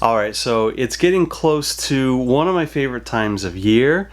All right, so it's getting close to one of my favorite times of year,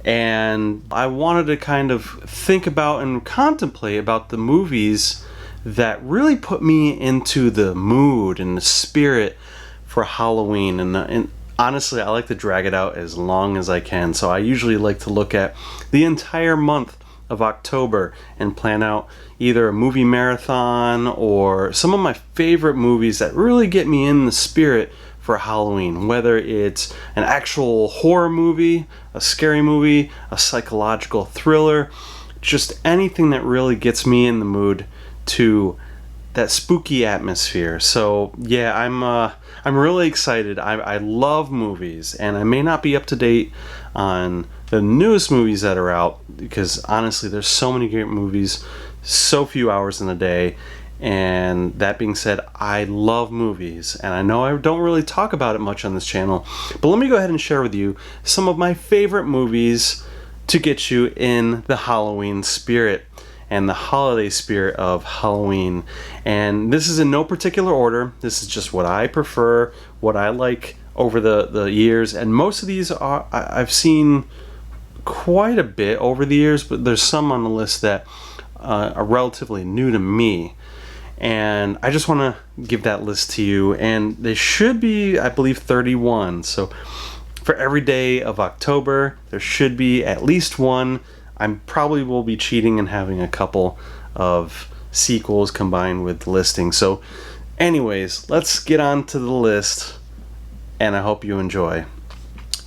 and I wanted to kind of think about and contemplate about the movies that really put me into the mood and the spirit for Halloween. And honestly, I like to drag it out as long as I can, so I usually like to look at the entire month of October and plan out either a movie marathon or some of my favorite movies that really get me in the spirit for Halloween, whether it's an actual horror movie, a scary movie, a psychological thriller, just anything that really gets me in the mood to that spooky atmosphere. So yeah, I'm really excited. I love movies, and I may not be up to date on the newest movies that are out because honestly there's so many great movies, so few hours in a day. And that being said, I love movies, and I know I don't really talk about it much on this channel, but let me go ahead and share with you some of my favorite movies to get you in the Halloween spirit and the holiday spirit of Halloween. And this is in no particular order. This is just what I prefer, what I like over the years, and most of these I've seen quite a bit over the years, but there's some on the list that are relatively new to me. And I just want to give that list to you, and they should be, I believe, 31. So for every day of October, there should be at least one. I probably will be cheating and having a couple of sequels combined with the listing. So anyways, let's get on to the list, and I hope you enjoy.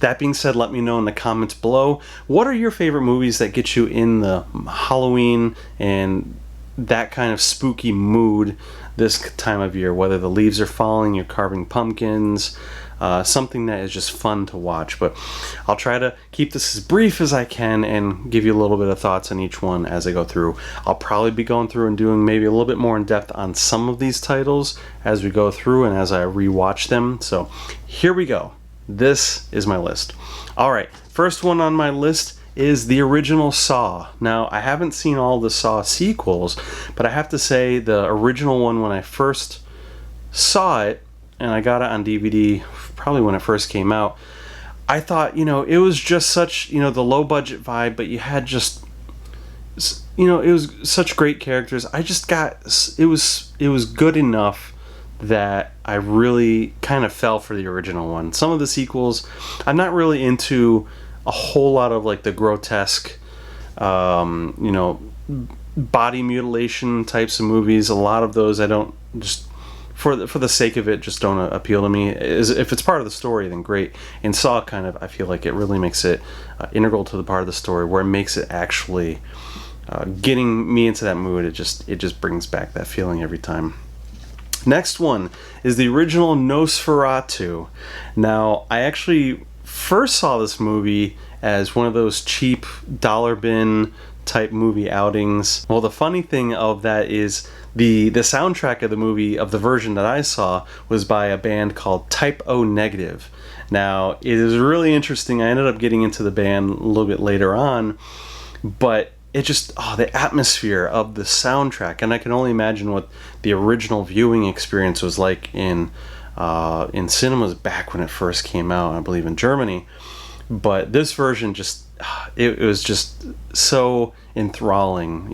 That being said, let me know in the comments below, what are your favorite movies that get you in the Halloween and that kind of spooky mood this time of year, whether the leaves are falling, you're carving pumpkins, something that is just fun to watch. But I'll try to keep this as brief as I can and give you a little bit of thoughts on each one as I go through. I'll probably be going through and doing maybe a little bit more in depth on some of these titles as we go through and as I rewatch them. So here we go. This is my list. All right, first one on my list is the original Saw. Now, I haven't seen all the Saw sequels, but I have to say the original one, when I first saw it, and I got it on DVD probably when it first came out, I thought, it was just such, the low budget vibe, but you had just, it was such great characters. I just got, it was good enough that I really kind of fell for the original one. Some of the sequels, I'm not really into a whole lot of like the grotesque, body mutilation types of movies. A lot of those I don't, just for the sake of it, just don't appeal to me. If it's part of the story, then great. And Saw kind of, I feel like it really makes it integral to the part of the story where it makes it actually getting me into that mood. It just brings back that feeling every time. Next one is the original Nosferatu. Now, I actually first saw this movie as one of those cheap dollar bin type movie outings. Well, the funny thing of that is the soundtrack of the movie, of the version that I saw, was by a band called Type O Negative. Now, it is really interesting. I ended up getting into the band a little bit later on, but it just, the atmosphere of the soundtrack, and I can only imagine what the original viewing experience was like in cinemas back when it first came out, I believe in Germany. But this version just, it was just so enthralling,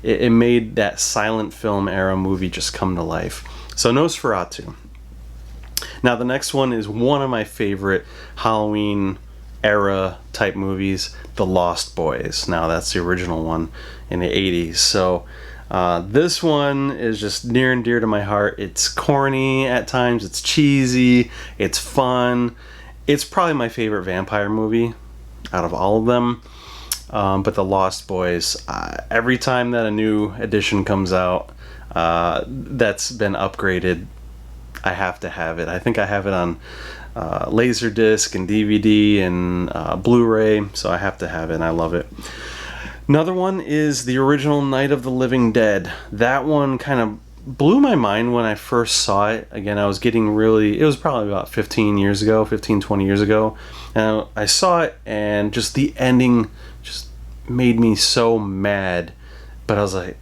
it made that silent film era movie just come to life. So Nosferatu. Now the next one is one of my favorite Halloween era type movies, The Lost Boys. Now that's the original one in the 80s. So this one is just near and dear to my heart. It's corny at times, it's cheesy, it's fun. It's probably my favorite vampire movie out of all of them. But The Lost Boys, every time that a new edition comes out that's been upgraded, I have to have it. I think I have it on Laserdisc and DVD and Blu-ray, so I have to have it, and I love it. Another one is the original Night of the Living Dead. That one kind of blew my mind when I first saw it. Again, I was getting really, it was probably about 20 years ago, and I saw it, and just the ending just made me so mad. But I was like,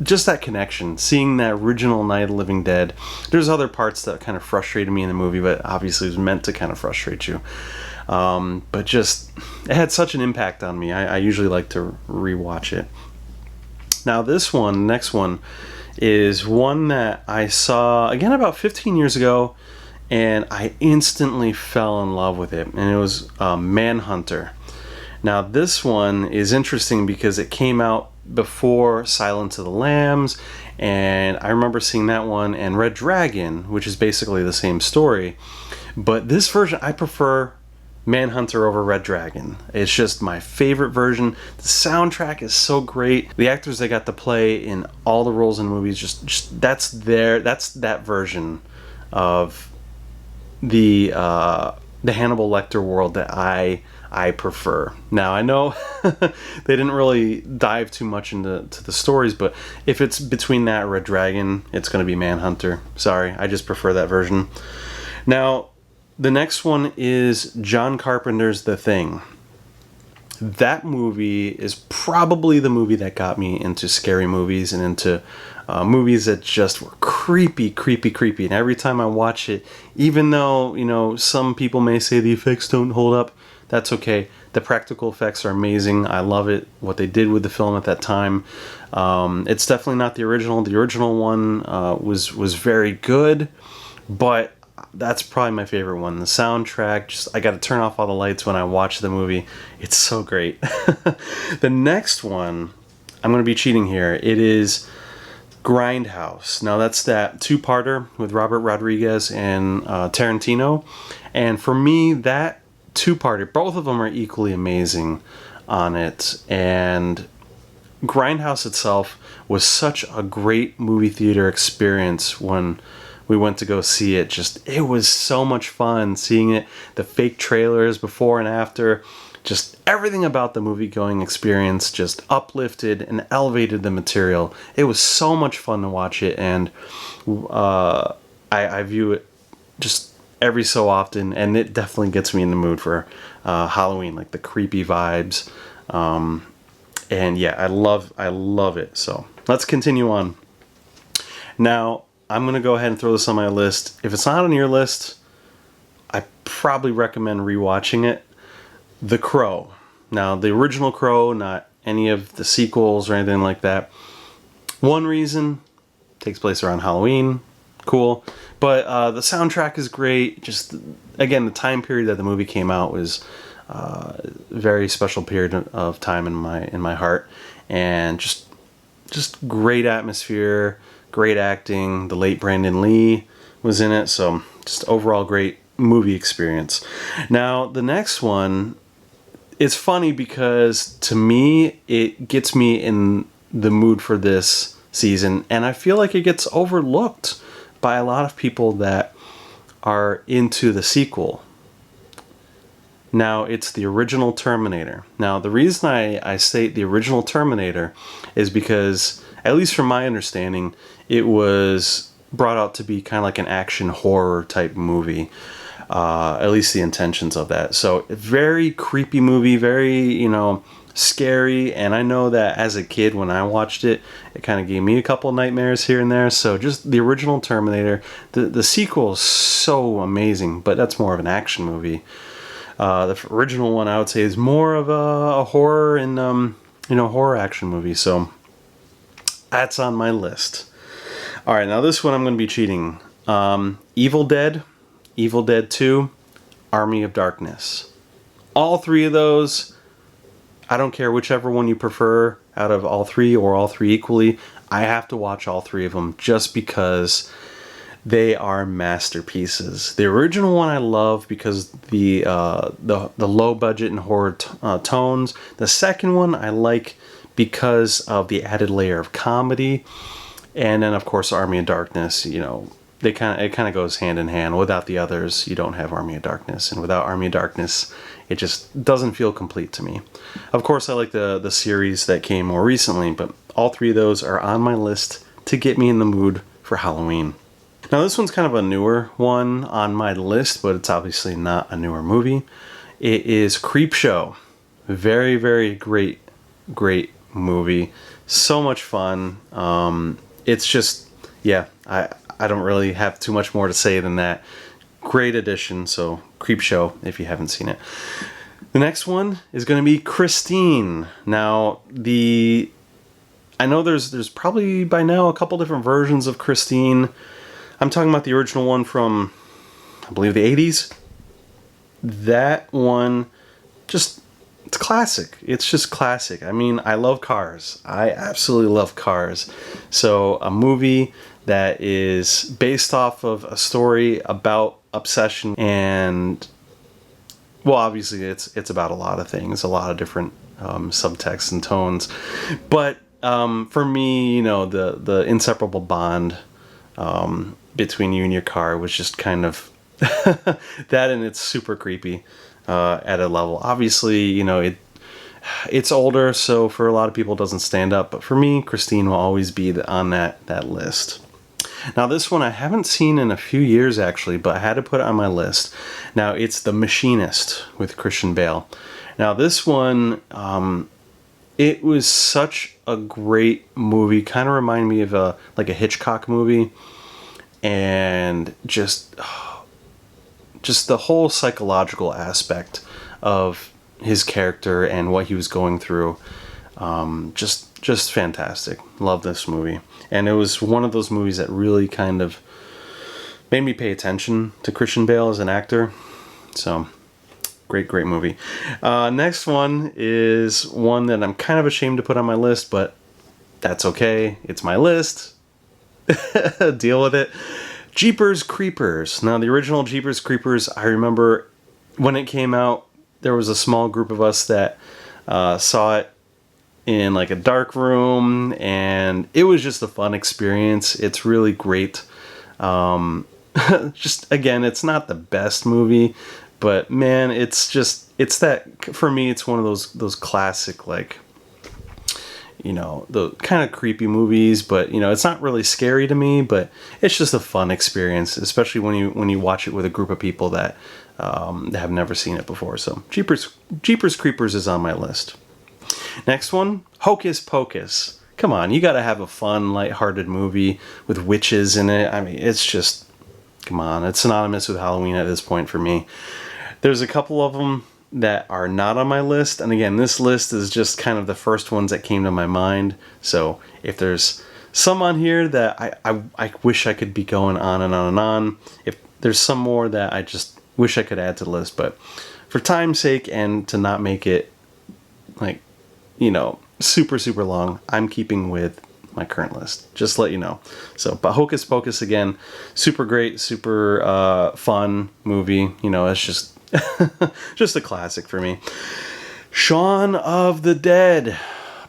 just that connection, seeing that original Night of the Living Dead. There's other parts that kind of frustrated me in the movie, but obviously it was meant to kind of frustrate you. But just, it had such an impact on me. I usually like to rewatch it. Now this one, next one, is one that I saw, again, about 15 years ago, and I instantly fell in love with it, and it was Manhunter. Now this one is interesting because it came out before Silence of the Lambs, and I remember seeing that one and Red Dragon, which is basically the same story, but this version, I prefer Manhunter over Red Dragon. It's just my favorite version. The soundtrack is so great. The actors they got to play in all the roles in the movies, just that's that version of the Hannibal Lecter world that I prefer. Now I know they didn't really dive too much into the stories, but if it's between that and Red Dragon, it's going to be Manhunter. Sorry, I just prefer that version. Now, the next one is John Carpenter's The Thing. That movie is probably the movie that got me into scary movies and into movies that just were creepy. And every time I watch it, even though, you know, some people may say the effects don't hold up, that's okay. The practical effects are amazing. I love it, what they did with the film at that time. It's definitely not the original. The original one was very good, but that's probably my favorite one. The soundtrack, just I got to turn off all the lights when I watch the movie. It's so great. The next one, I'm going to be cheating here. It is Grindhouse. Now that's that two-parter with Robert Rodriguez and Tarantino. And for me, that two-parter, both of them are equally amazing on it. And Grindhouse itself was such a great movie theater experience when we went to go see it. Just, it was so much fun seeing it, the fake trailers before and after, just everything about the movie-going experience just uplifted and elevated the material. It was so much fun to watch it, and I view it just every so often, and it definitely gets me in the mood for Halloween, like the creepy vibes. And yeah, I love it. So let's continue on. Now, I'm going to go ahead and throw this on my list. If it's not on your list, I probably recommend rewatching it. The Crow. Now, the original Crow, not any of the sequels or anything like that. One reason, takes place around Halloween. Cool. But the soundtrack is great. Just, again, the time period that the movie came out was a very special period of time in my heart. And just great atmosphere. Great acting. The late Brandon Lee was in it, so just overall great movie experience. Now, the next one, it's funny because to me, it gets me in the mood for this season, and I feel like it gets overlooked by a lot of people that are into the sequel. Now, it's the original Terminator. Now, the reason I state the original Terminator is because, at least from my understanding, it was brought out to be kind of like an action horror type movie. At least the intentions of that. So, very creepy movie, very, you know, scary. And I know that as a kid, when I watched it, it kind of gave me a couple nightmares here and there. So, just the original Terminator. The sequel is so amazing, but that's more of an action movie. The original one, I would say, is more of a horror and, horror action movie. So, that's on my list. All right, now this one I'm going to be cheating. Evil Dead 2, Army of Darkness. All three of those, I don't care whichever one you prefer out of all three or all three equally. I have to watch all three of them just because they are masterpieces. The original one I love because the low budget and horror tones. The second one I like because of the added layer of comedy. And then, of course, Army of Darkness, you know, it kind of goes hand in hand. Without the others, you don't have Army of Darkness. And without Army of Darkness, it just doesn't feel complete to me. Of course, I like the series that came more recently, but all three of those are on my list to get me in the mood for Halloween. Now, this one's kind of a newer one on my list, but it's obviously not a newer movie. It is Creepshow. Very, very great movie. So much fun. It's just, yeah, I don't really have too much more to say than that. Great addition, so Creepshow if you haven't seen it. The next one is going to be Christine. Now, I know there's probably by now a couple different versions of Christine. I'm talking about the original one from, I believe, the 80s. That one, it's classic. It's just classic. I mean, I love cars. I absolutely love cars. So a movie that is based off of a story about obsession and, well, obviously it's about a lot of things, a lot of different subtexts and tones. But for me, you know, the inseparable bond between you and your car was just kind of that, and it's super creepy at a level. Obviously, you know, it's older, so for a lot of people it doesn't stand up. But for me, Christine will always be on that list. Now, this one I haven't seen in a few years, actually, but I had to put it on my list. Now, it's The Machinist with Christian Bale. Now, this one, it was such a great movie. Kind of reminded me of a Hitchcock movie. And just the whole psychological aspect of his character and what he was going through. Just fantastic. Love this movie. And it was one of those movies that really kind of made me pay attention to Christian Bale as an actor. So, great movie. Next one is one that I'm kind of ashamed to put on my list, but that's okay. It's my list. Deal with it. Jeepers Creepers. Now, the original Jeepers Creepers, I remember when it came out, there was a small group of us that saw it in like a dark room, and it was just a fun experience. It's really great. Just, again, it's not the best movie, but man, it's that, for me, it's one of those classic, like, you know, the kind of creepy movies, but, you know, it's not really scary to me, but it's just a fun experience, especially when you watch it with a group of people that have never seen it before. So Jeepers Creepers is on my list. Next one, Hocus Pocus. Come on, you gotta have a fun, lighthearted movie with witches in it. I mean, it's just, come on, it's synonymous with Halloween at this point for me. There's a couple of them that are not on my list, and again, this list is just kind of the first ones that came to my mind. So if there's some on here that I wish I could be going on and on and on, if there's some more that I just wish I could add to the list, but for time's sake and to not make it, like, you know, super long, I'm keeping with my current list, just to let you know. So, but Hocus Pocus, again, super great, super fun movie. You know, it's just just a classic for me. Shaun of the Dead.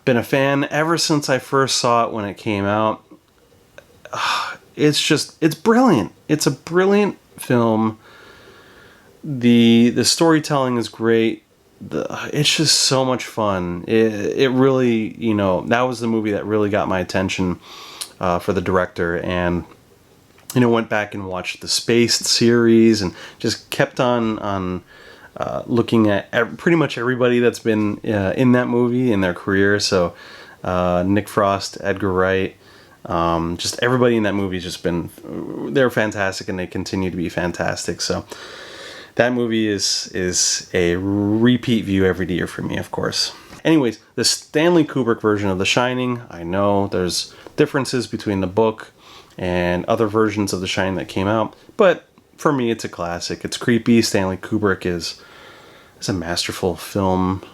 Been a fan ever since I first saw it when it came out. It's brilliant. It's a brilliant film. The storytelling is great. It's just so much fun. It really, you know, that was the movie that really got my attention for the director, and, you know, went back and watched the Spaced series and just kept on looking at pretty much everybody that's been in that movie in their career. So Nick Frost, Edgar Wright, just everybody in that movie has just been, they're fantastic, and they continue to be fantastic. So that movie is a repeat view every year for me, of course. Anyways, the Stanley Kubrick version of The Shining, I know there's differences between the book and other versions of The Shining that came out, but for me, it's a classic. It's creepy. Stanley Kubrick is a masterful film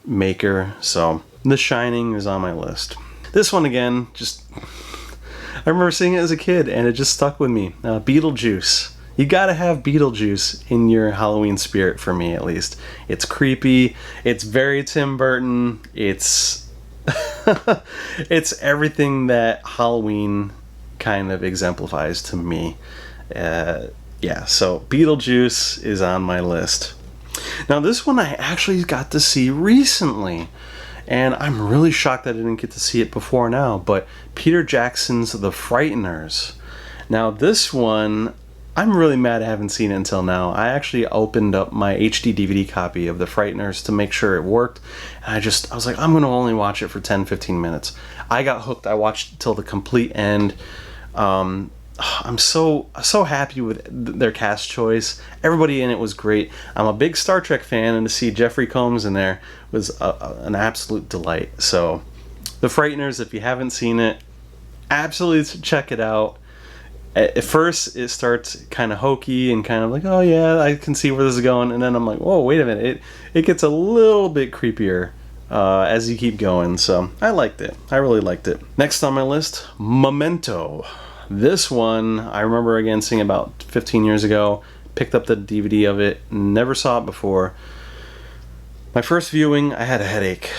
maker, so The Shining is on my list. This one, again, just, I remember seeing it as a kid, and it just stuck with me. Beetlejuice. You gotta have Beetlejuice in your Halloween spirit, for me at least. It's creepy. It's very Tim Burton. It's it's everything that Halloween kind of exemplifies to me. Yeah, so Beetlejuice is on my list. Now, this one I actually got to see recently, and I'm really shocked that I didn't get to see it before now, but Peter Jackson's The Frighteners. Now, this one, I'm really mad I haven't seen it until now. I actually opened up my HD DVD copy of The Frighteners to make sure it worked. And I was like, I'm going to only watch it for 10-15 minutes. I got hooked. I watched till the complete end. I'm so happy with their cast choice. Everybody in it was great. I'm a big Star Trek fan, and to see Jeffrey Combs in there was an absolute delight. So, The Frighteners, if you haven't seen it, absolutely check it out. At first, it starts kind of hokey and kind of like, oh yeah, I can see where this is going. And then I'm like, whoa, wait a minute. It gets a little bit creepier as you keep going. So I liked it. I really liked it. Next on my list, Memento. This one, I remember again seeing about 15 years ago. Picked up the DVD of it. Never saw it before. My first viewing, I had a headache.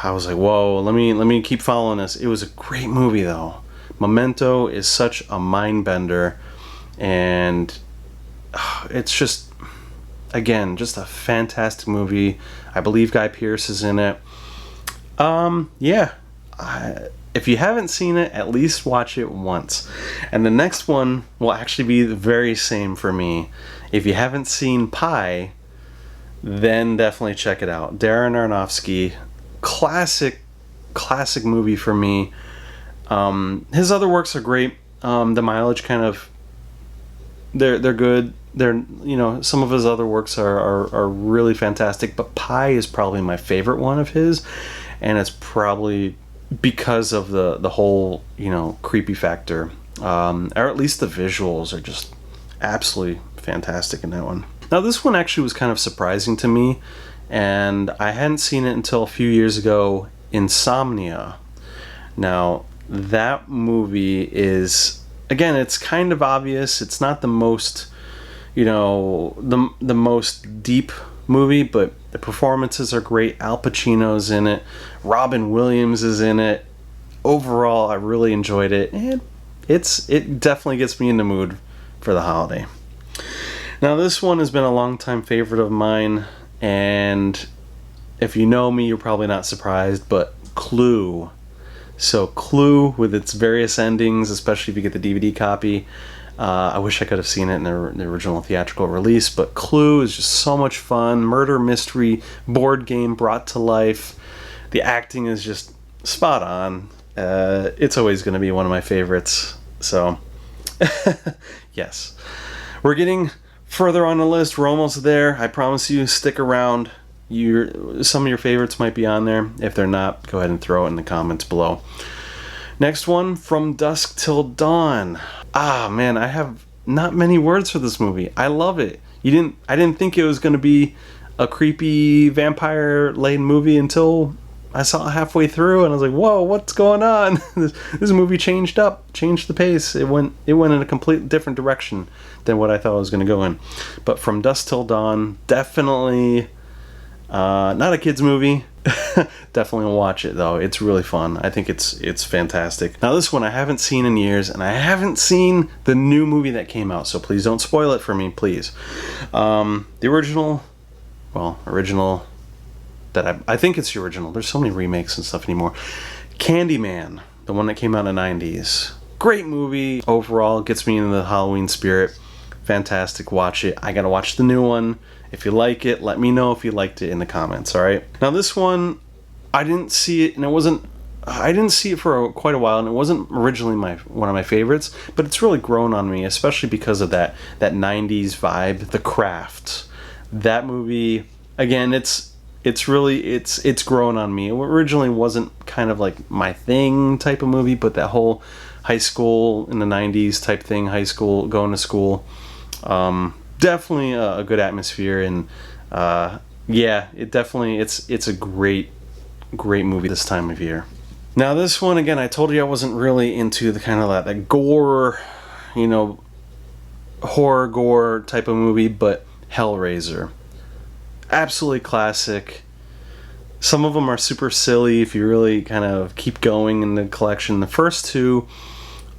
I was like, whoa, let me keep following this. It was a great movie though. Memento is such a mind bender, and it's just, again, just a fantastic movie. I believe Guy Pearce is in it. If you haven't seen it, at least watch it once. And the next one will actually be the very same for me. If you haven't seen Pi, then definitely check it out. Darren Aronofsky, classic movie for me. His other works are great. The mileage kind of, they're good. Some of his other works are really fantastic, but Pi is probably my favorite one of his, and it's probably because of the whole, creepy factor, or at least the visuals are just absolutely fantastic in that one. Now this one actually was kind of surprising to me, and I hadn't seen it until a few years ago, Insomnia. Now that movie is, again, it's kind of obvious. It's not the most, the most deep movie, but the performances are great. Al Pacino's in it. Robin Williams is in it. Overall, I really enjoyed it, and it definitely gets me in the mood for the holiday. Now this one has been a long-time favorite of mine, and if you know me, you're probably not surprised, but Clue. So Clue, with its various endings, especially if you get the DVD copy, I wish I could have seen it in the original theatrical release, but Clue is just so much fun. Murder mystery board game brought to life. The acting is just spot on. It's always going to be one of my favorites. So, yes. We're getting further on the list. We're almost there. I promise you, stick around. Some of your favorites might be on there. If they're not, go ahead and throw it in the comments below. Next one, From Dusk Till Dawn. Ah, man, I have not many words for this movie. I love it. I didn't think it was going to be a creepy vampire-laden movie until I saw it halfway through, and I was like, whoa, what's going on? This movie changed the pace. It went in a complete different direction than what I thought it was going to go in. But From Dusk Till Dawn, definitely not a kid's movie. Definitely watch it though. It's really fun. I think it's fantastic. Now this one I haven't seen in years, and I haven't seen the new movie that came out, so please don't spoil it for me, please. The original that I think it's the original. There's so many remakes and stuff anymore. Candyman, the one that came out in the 90s. Great movie overall. Gets me into the Halloween spirit. Fantastic. Watch it. I gotta watch the new one. If you like it, let me know if you liked it in the comments, alright? Now this one, I didn't see it, and I didn't see it for quite a while, and it wasn't originally one of my favorites, but it's really grown on me, especially because of that 90s vibe, The Craft. That movie, again, it's grown on me. It originally wasn't kind of like my thing type of movie, but that whole high school in the 90s type thing, high school, going to school, definitely a good atmosphere, and it's a great movie this time of year. Now this one, again, I told you I wasn't really into the kind of that gore, horror gore type of movie, but Hellraiser, absolutely classic. Some of them are super silly if you really kind of keep going in the collection. The first two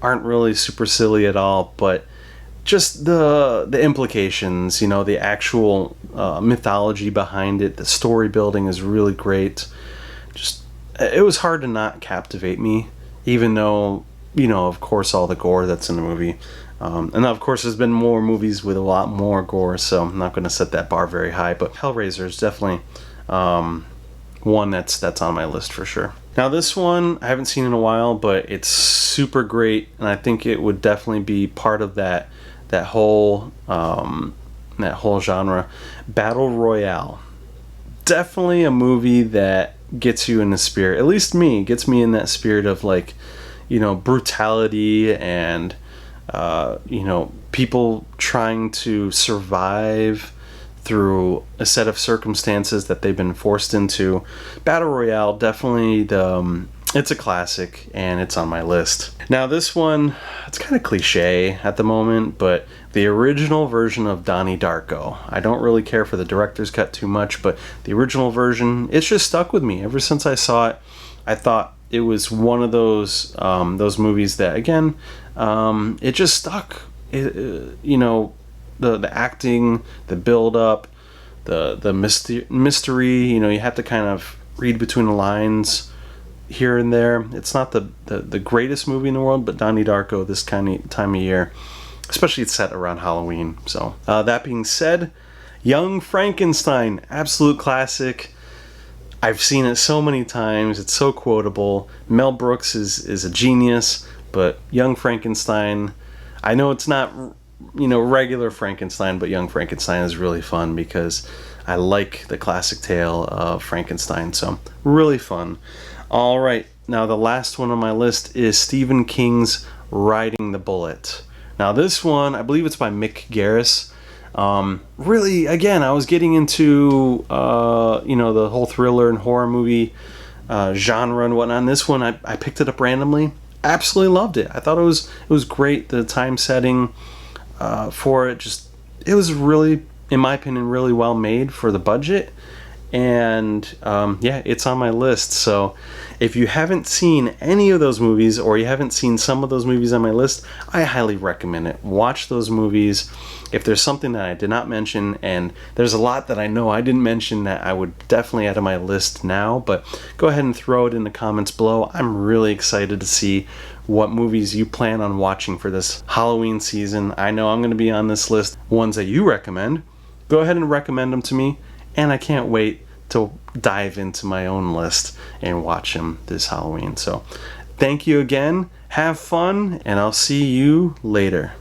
aren't really super silly at all, but just the implications, the actual mythology behind it, the story building is really great. It was hard to not captivate me, even though, of course, all the gore that's in the movie. And of course, there's been more movies with a lot more gore, so I'm not going to set that bar very high. But Hellraiser is definitely one that's on my list for sure. Now this one I haven't seen in a while, but it's super great, and I think it would definitely be part of that whole genre. Battle Royale. Definitely a movie that gets you in the spirit. At least me, gets me in that spirit of, like, you know, brutality and you know, people trying to survive through a set of circumstances that they've been forced into. Battle Royale, definitely it's a classic, and it's on my list. Now this one, it's kind of cliche at the moment, but the original version of Donnie Darko. I don't really care for the director's cut too much, but the original version, it's just stuck with me. Ever since I saw it, I thought it was one of those movies that, again, it just stuck. You know, the acting, the build up, the mystery. You know, you have to kind of read between the lines here and there. It's not the greatest movie in the world, but Donnie Darko, this kind of time of year, especially it's set around Halloween. So that being said, Young Frankenstein, absolute classic. I've seen it so many times. It's so quotable. Mel Brooks is a genius, but Young Frankenstein, I know it's not, you know, regular Frankenstein, but Young Frankenstein is really fun because I like the classic tale of Frankenstein. So really fun. All right, now the last one on my list is Stephen King's Riding the Bullet. Now this one, I believe it's by Mick Garris. Really, again, I was getting into you know, the whole thriller and horror movie genre and whatnot. And this one, I picked it up randomly. Absolutely loved it. I thought it was great. The time setting for it, just, it was really, in my opinion, really well made for the budget. And yeah, it's on my list. So if you haven't seen any of those movies, or you haven't seen some of those movies on my list, I highly recommend it. Watch those movies. If there's something that I did not mention, and there's a lot that I know I didn't mention that I would definitely add to my list now, but go ahead and throw it in the comments below. I'm really excited to see what movies you plan on watching for this Halloween season. I know I'm going to be on this list. Ones that you recommend, go ahead and recommend them to me, and I can't wait to dive into my own list and watch them this Halloween. So thank you again, have fun, and I'll see you later.